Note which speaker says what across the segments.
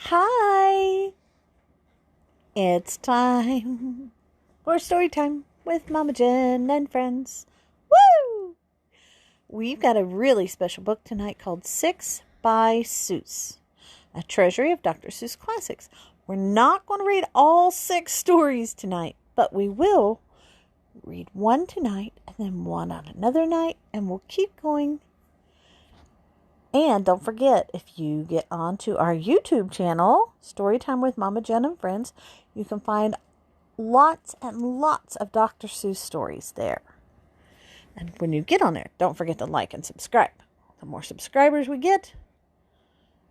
Speaker 1: Hi, it's time for story time with Mama Jen and friends. Woo! We've got a really special book tonight called Seuss by Seuss, a treasury of Dr. Seuss classics. We're not going to read all 6 stories tonight, but we will read one tonight and then one on another night, and we'll keep going. And don't forget, if you get onto our YouTube channel, Storytime with Mama Jen and Friends, you can find lots and lots of Dr. Seuss stories there. And when you get on there, don't forget to like and subscribe. The more subscribers we get,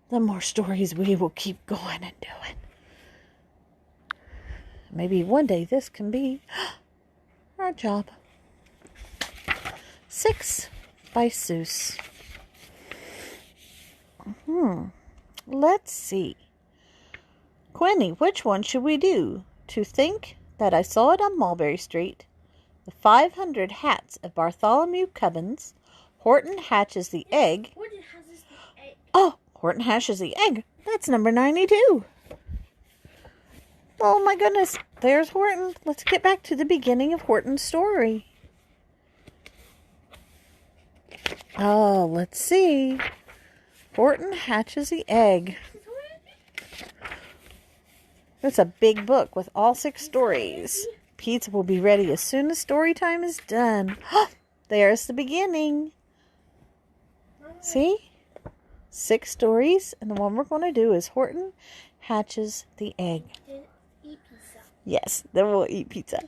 Speaker 1: the more stories we will keep going and doing. Maybe one day this can be our job. Seuss by Seuss. Let's see. Quinny, which one should we do? To think that I saw it on Mulberry Street. The 500 hats of Bartholomew Cubbins. Horton hatches the egg.
Speaker 2: Horton hatches the egg.
Speaker 1: Oh, Horton hatches the egg. That's number 92. Oh my goodness. There's Horton. Let's get back to the beginning of Horton's story. Oh, let's see. Horton hatches the egg. It's a big book with all 6 stories. Pizza will be ready as soon as story time is done. There's the beginning. See? 6 stories, and the one we're going to do is Horton hatches the egg.
Speaker 2: Then eat pizza.
Speaker 1: Yes, then we'll eat pizza.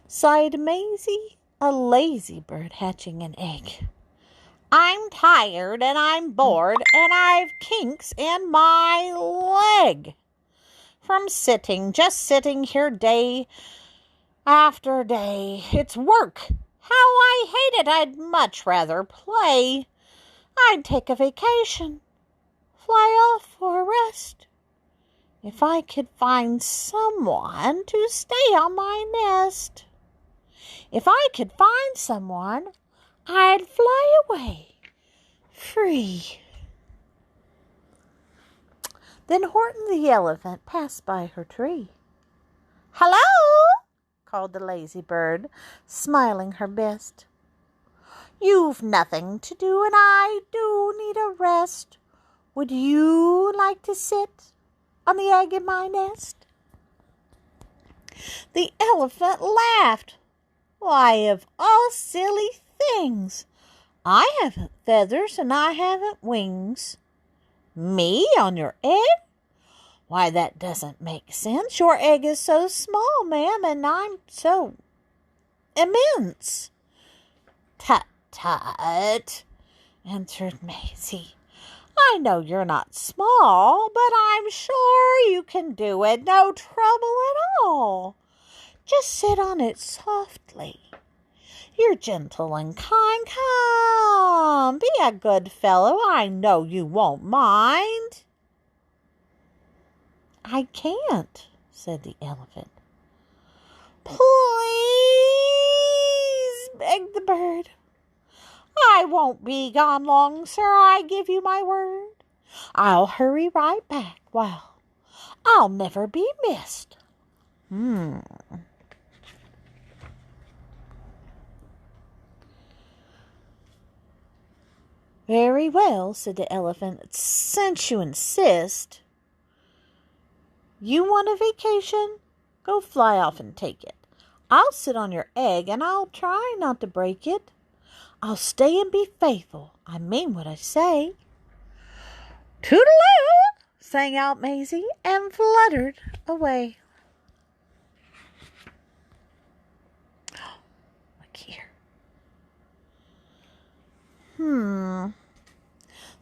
Speaker 1: Sighed Maisie, a lazy bird hatching an egg. I'm tired and I'm bored and I've kinks in my leg from just sitting here day after day. It's work. How I hate it. I'd much rather play. I'd take a vacation, fly off for a rest. If I could find someone to stay on my nest. If I could find someone, I'd fly away, free. Then Horton the elephant passed by her tree. Hello, called the lazy bird, smiling her best. You've nothing to do and I do need a rest. Would you like to sit on the egg in my nest? The elephant laughed. Why, of all silly things, I haven't feathers and I haven't wings. Me on your egg? Why, that doesn't make sense. Your egg is so small, ma'am, and I'm so immense. Tut, tut, answered Maisie. I know you're not small, but I'm sure you can do it. No trouble at all. Just sit on it softly. You're gentle and kind. Come, be a good fellow. I know you won't mind. I can't, said the elephant. Please, begged the bird. I won't be gone long, sir, I give you my word. I'll hurry right back. Well, I'll never be missed. Very well, said the elephant, since you insist. You want a vacation? Go fly off and take it. I'll sit on your egg and I'll try not to break it. I'll stay and be faithful. I mean what I say. Toodaloo, sang out Maisie and fluttered away. Look here.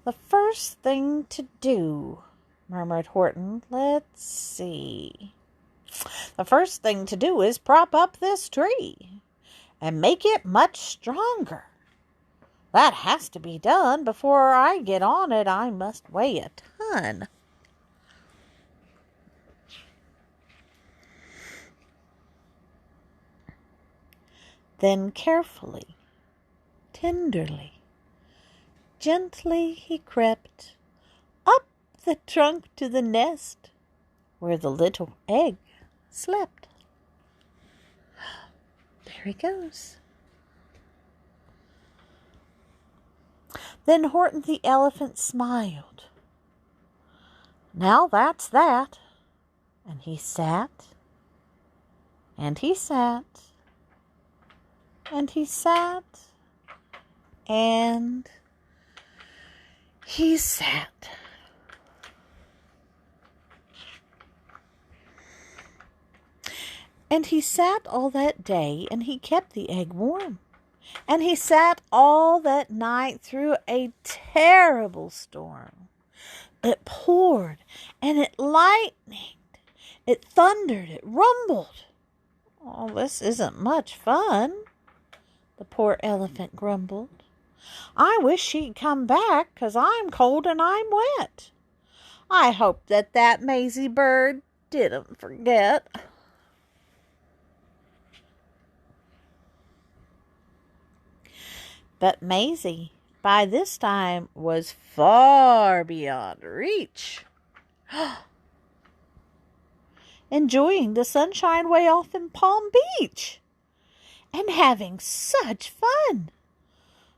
Speaker 1: The first thing to do, murmured Horton. Let's see. The first thing to do is prop up this tree and make it much stronger. That has to be done. Before I get on it, I must weigh a ton. Then carefully, tenderly, Gently he crept up the trunk to the nest where the little egg slept. There he goes. Then Horton the elephant smiled. Now that's that. And he sat, and he sat, and he sat, and he sat. And he sat all that day, and he kept the egg warm. And he sat all that night through a terrible storm. It poured, and it lightened. It thundered, it rumbled. Oh, this isn't much fun, the poor elephant grumbled. I wish she'd come back, 'cause I'm cold and I'm wet. I hope that Maisie bird didn't forget. But Maisie, by this time, was far beyond reach. Enjoying the sunshine way off in Palm Beach, and having such fun,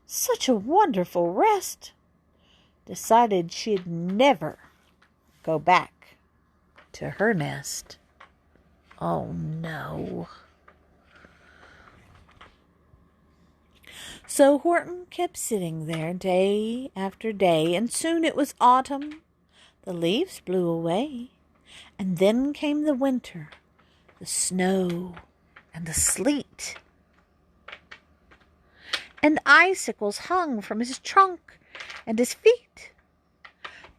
Speaker 1: such a wonderful rest, decided she'd never go back to her nest. Oh no. So Horton kept sitting there day after day, and soon it was autumn. The leaves blew away. And then came the winter, the snow and the sleet. And icicles hung from his trunk and his feet.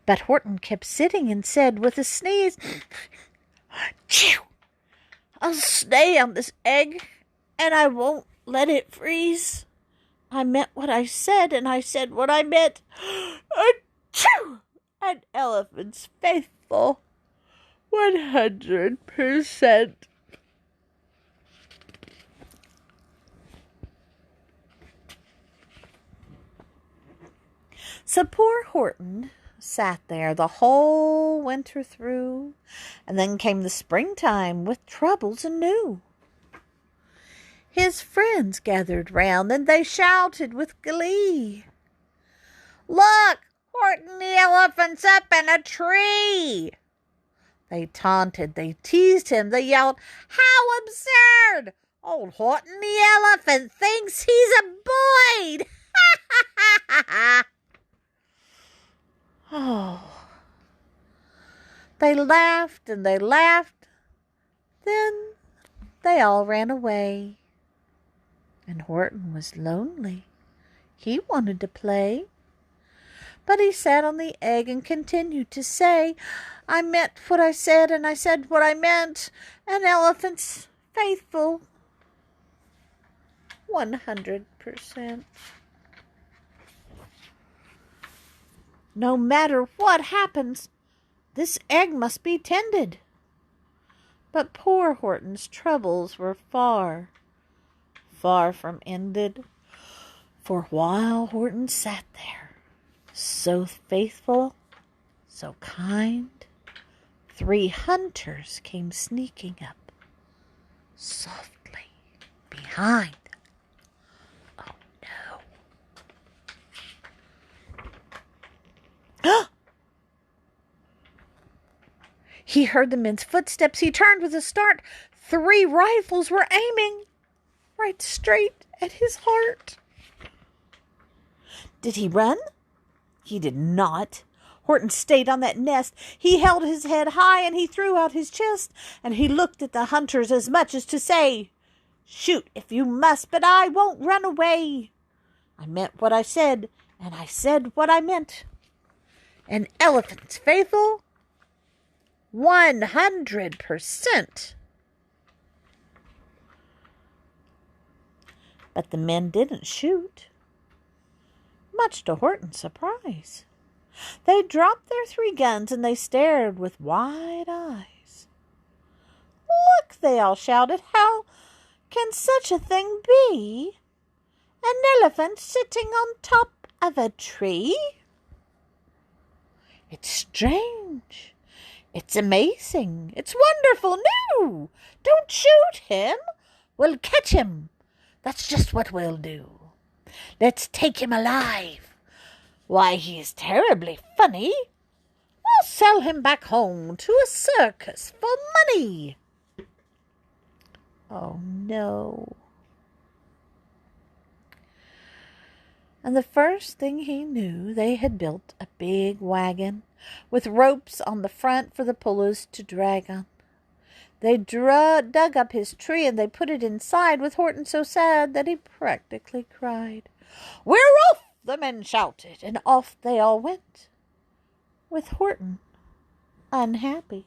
Speaker 1: But Horton kept sitting and said with a sneeze, "Chew! I'll stay on this egg, and I won't let it freeze. I meant what I said, and I said what I meant. Achoo! An elephant's faithful. 100%. So poor Horton sat there the whole winter through, and then came the springtime with troubles anew. His friends gathered round, and they shouted with glee, "Look, Horton the elephant's up in a tree!" They taunted, they teased him, they yelled, "How absurd! Old Horton the elephant thinks he's a Boyd!" Oh, they laughed and they laughed. Then they all ran away. And Horton was lonely. He wanted to play. But he sat on the egg and continued to say, "I meant what I said, and I said what I meant. An elephant's faithful. 100%. No matter what happens, this egg must be tended." But poor Horton's troubles were far, far from ended. For while Horton sat there, so faithful, so kind, 3 hunters came sneaking up, softly behind. Oh no. He heard the men's footsteps. He turned with a start. 3 rifles were aiming right straight at his heart. Did he run? He did not. Horton stayed on that nest. He held his head high and he threw out his chest, and he looked at the hunters as much as to say, "Shoot if you must, but I won't run away. I meant what I said, and I said what I meant. An elephant's faithful, 100%. But the men didn't shoot, much to Horton's surprise. They dropped their 3 guns and they stared with wide eyes. "Look," they all shouted, "how can such a thing be? An elephant sitting on top of a tree? It's strange. It's amazing. It's wonderful. No, don't shoot him. We'll catch him. That's just what we'll do. Let's take him alive. Why, he is terribly funny. We'll sell him back home to a circus for money. Oh, no. And the first thing he knew, they had built a big wagon with ropes on the front for the pullers to drag on. They dug up his tree and they put it inside, with Horton so sad that he practically cried. "We're off!" the men shouted, and off they all went, with Horton unhappy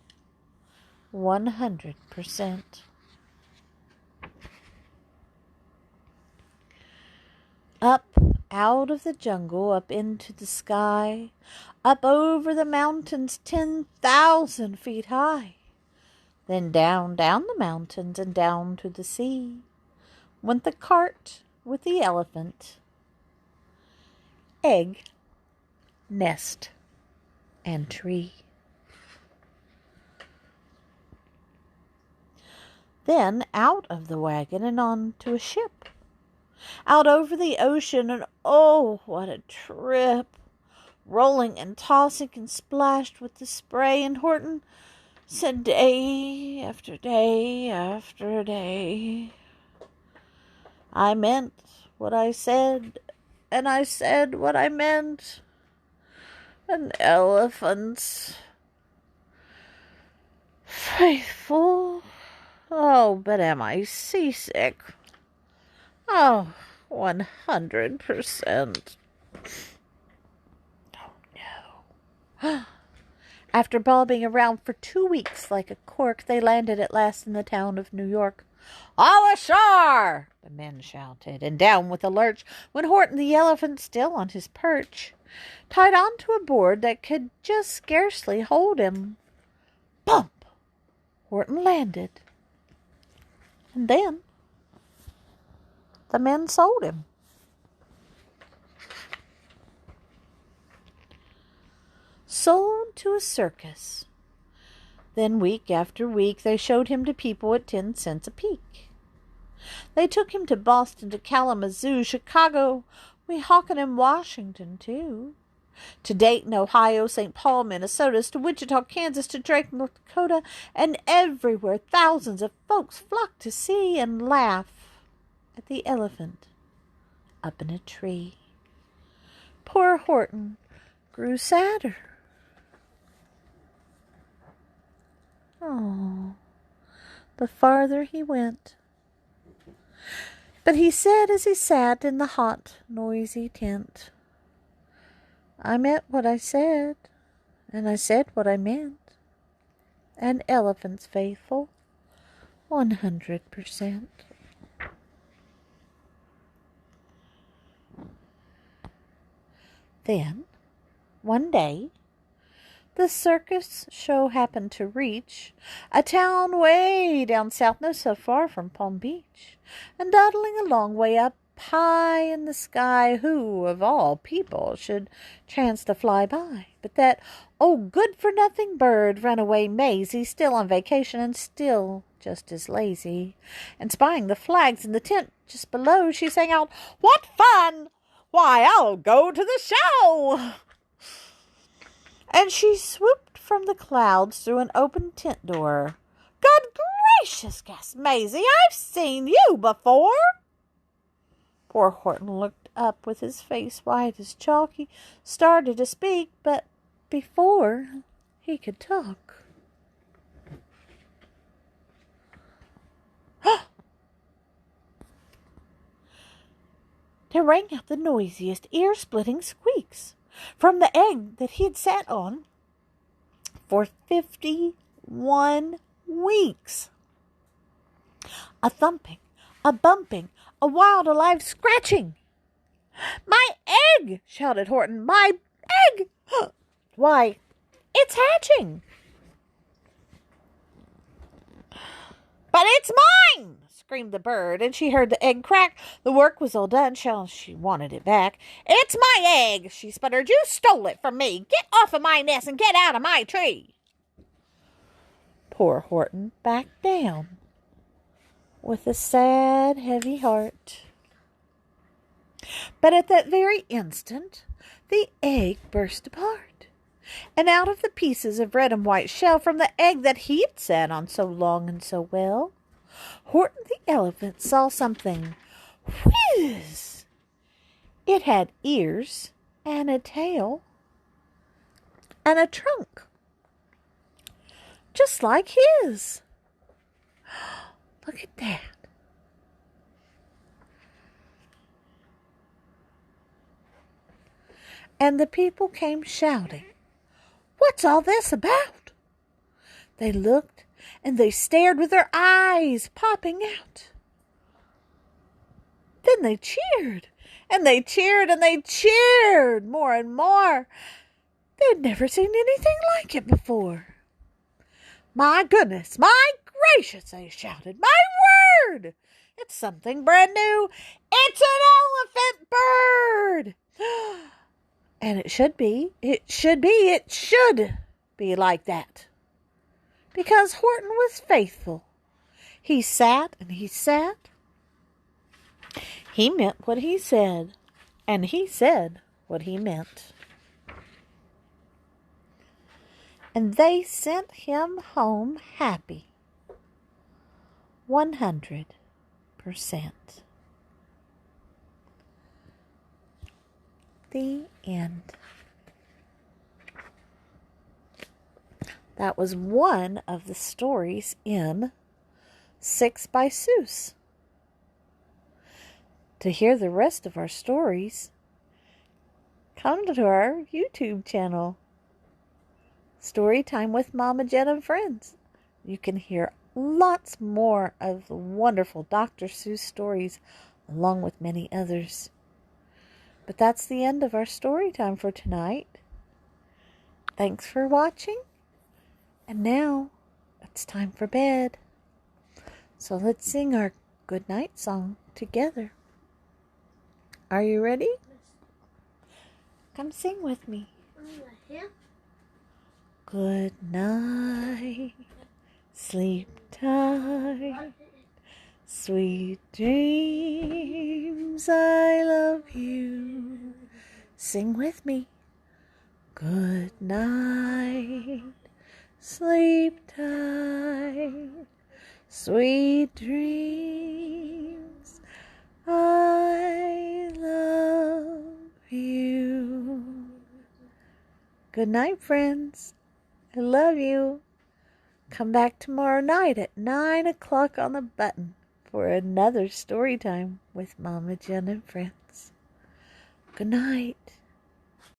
Speaker 1: 100%. Up out of the jungle, up into the sky, up over the mountains 10,000 feet high. Then down the mountains and down to the sea went the cart with the elephant. Egg, nest, and tree. Then out of the wagon and on to a ship. Out over the ocean, and oh, what a trip! Rolling and tossing and splashed with the spray, and Horton said day after day after day, "I meant what I said, and I said what I meant. An elephant's faithful. Oh, but am I seasick? Oh, 100%. Oh, no." After bobbing around for 2 weeks like a cork, they landed at last in the town of New York. "All ashore!" the men shouted, and down with a lurch went Horton the elephant, still on his perch, tied onto a board that could just scarcely hold him. Bump! Horton landed. And then the men sold him. Sold to a circus. Then week after week they showed him to people at 10 cents a peek. They took him to Boston, to Kalamazoo, Chicago, Weehawken, and Washington, too. To Dayton, Ohio, St. Paul, Minnesota, to Wichita, Kansas, to Drake, North Dakota, and everywhere thousands of folks flocked to see and laugh at the elephant up in a tree. Poor Horton grew sadder. Oh, the farther he went. But he said as he sat in the hot, noisy tent, "I meant what I said, and I said what I meant. An elephant's faithful, 100%. Then, one day, the circus show happened to reach a town way down south, not so far from Palm Beach, and dawdling along way up high in the sky, who, of all people, should chance to fly by, but that old good-for-nothing bird, runaway Maisie, still on vacation and still just as lazy. And spying the flags in the tent just below, she sang out, "What fun! Why, I'll go to the show!" And she swooped from the clouds through an open tent door. "Good gracious," gasped Maisie, "I've seen you before." Poor Horton looked up with his face white as chalk. He started to speak, but before he could talk, there rang out the noisiest, ear-splitting squeaks from the egg that he had sat on for 51 weeks. A thumping, a bumping, a wild, alive scratching. "My egg!" shouted Horton. "My egg! Why, it's hatching!" But it's mine, screamed the bird, and she heard the egg crack. The work was all done, so she wanted it back. It's my egg, she sputtered. You stole it from me. Get off of my nest and get out of my tree. Poor Horton backed down with a sad, heavy heart. But at that very instant, the egg burst apart, and out of the pieces of red and white shell from the egg that he'd sat on so long and so well, Horton the elephant saw something. Whiz! It had ears and a tail and a trunk, just like his. Look at that. And the people came shouting, "What's all this about?" They looked and they stared with their eyes popping out. Then they cheered, and they cheered, and they cheered more and more. They'd never seen anything like it before. "My goodness, my gracious," they shouted. "My word! It's something brand new. It's an elephant bird!" And it should be like that. Because Horton was faithful. He sat and he sat. He meant what he said, and he said what he meant. And they sent him home happy. 100%. The end. That was one of the stories in Seuss by Seuss. To hear the rest of our stories, come to our YouTube channel, Storytime with Mama Jen and Friends. You can hear lots more of the wonderful Dr. Seuss stories, along with many others. But that's the end of our story time for tonight. Thanks for watching. And now it's time for bed. So let's sing our good night song together. Are you ready? Come sing with me. Good night. Sleep tight. Sweet dreams, I love you. Sing with me. Good night. Sleep tight. Sweet dreams, I love you. Good night, friends. I love you. Come back tomorrow night at 9 o'clock on the button for another story time with Mama Jen and Friends. Good night.